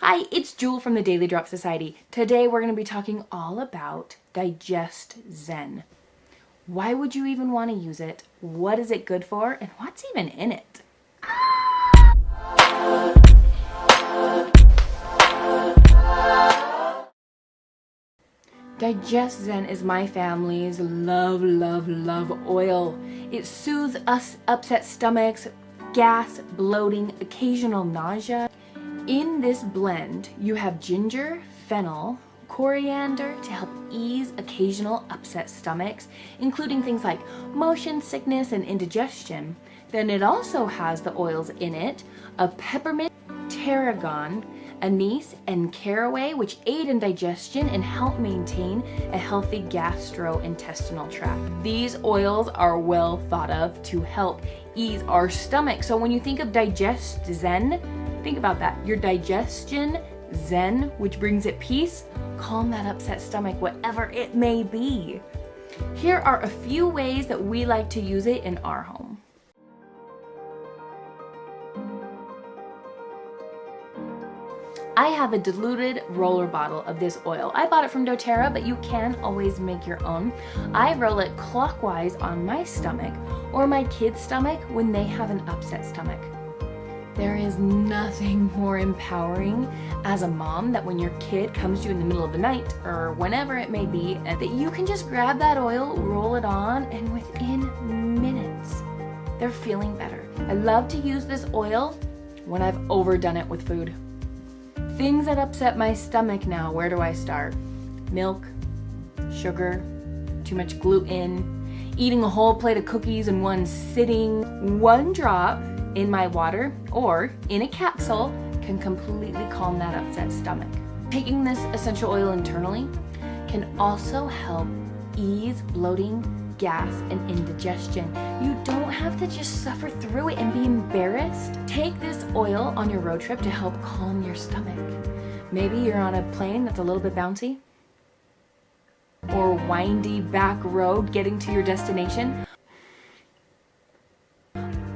Hi, it's Jewl from the Daily Drop Society. Today we're going to be talking all about DigestZen. Why would you even want to use it? What is it good for? And what's even in it? DigestZen is my family's love oil. It soothes us upset stomachs, gas, bloating, occasional nausea. In this blend, you have ginger, fennel, coriander to help ease occasional upset stomachs, including things like motion sickness and indigestion. Then it also has the oils in it of peppermint, tarragon, anise, and caraway, which aid in digestion and help maintain a healthy gastrointestinal tract. These oils are well thought of to help ease our stomach. So when you think of DigestZen, think about that. Your digestion, zen, which brings it peace, calm that upset stomach, whatever it may be. Here are a few ways that we like to use it in our home. I have a diluted roller bottle of this oil. I bought it from dōTERRA, but you can always make your own. I roll it clockwise on my stomach or my kid's stomach when they have an upset stomach. There is nothing more empowering as a mom that when your kid comes to you in the middle of the night or whenever it may be, that you can just grab that oil, roll it on, and within minutes, they're feeling better. I love to use this oil when I've overdone it with food. Things that upset my stomach now, where do I start? Milk, sugar, too much gluten, eating a whole plate of cookies in one sitting. One drop in my water or in a capsule can completely calm that upset stomach. Taking this essential oil internally can also help ease bloating, gas, and indigestion. You don't have to just suffer through it and be embarrassed. Take this oil on your road trip to help calm your stomach. Maybe you're on a plane that's a little bit bouncy, or windy back road getting to your destination.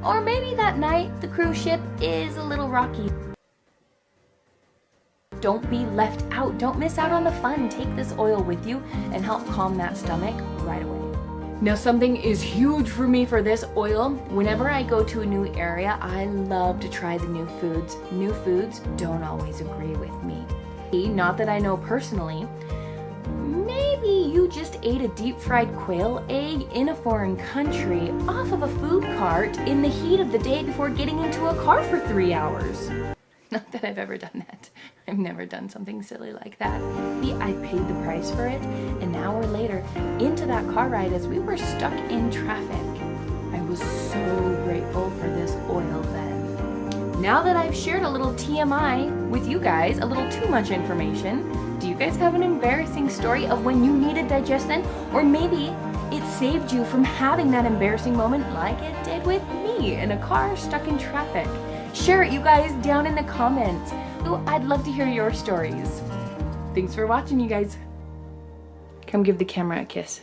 Or maybe that night the cruise ship is a little rocky. Don't be left out. Don't miss out on the fun. Take this oil with you and help calm that stomach right away. Now, something is huge for me for this oil. Whenever I go to a new area, I love to try the new foods. New foods don't always agree with me. Not that I know personally. Maybe you just ate a deep-fried quail egg in a foreign country off of a food cart in the heat of the day before getting into a car for 3 hours. Not that I've ever done that. I've never done something silly like that. I paid the price for it an hour later into that car ride as we were stuck in traffic. I was so grateful for this oil then. Now that I've shared a little TMI with you guys, a little too much information, do you guys have an embarrassing story of when you needed DigestZen? Or maybe it saved you from having that embarrassing moment like it did with me in a car stuck in traffic? Share it, you guys, down in the comments. Ooh, I'd love to hear your stories. Thanks for watching, you guys. Come give the camera a kiss.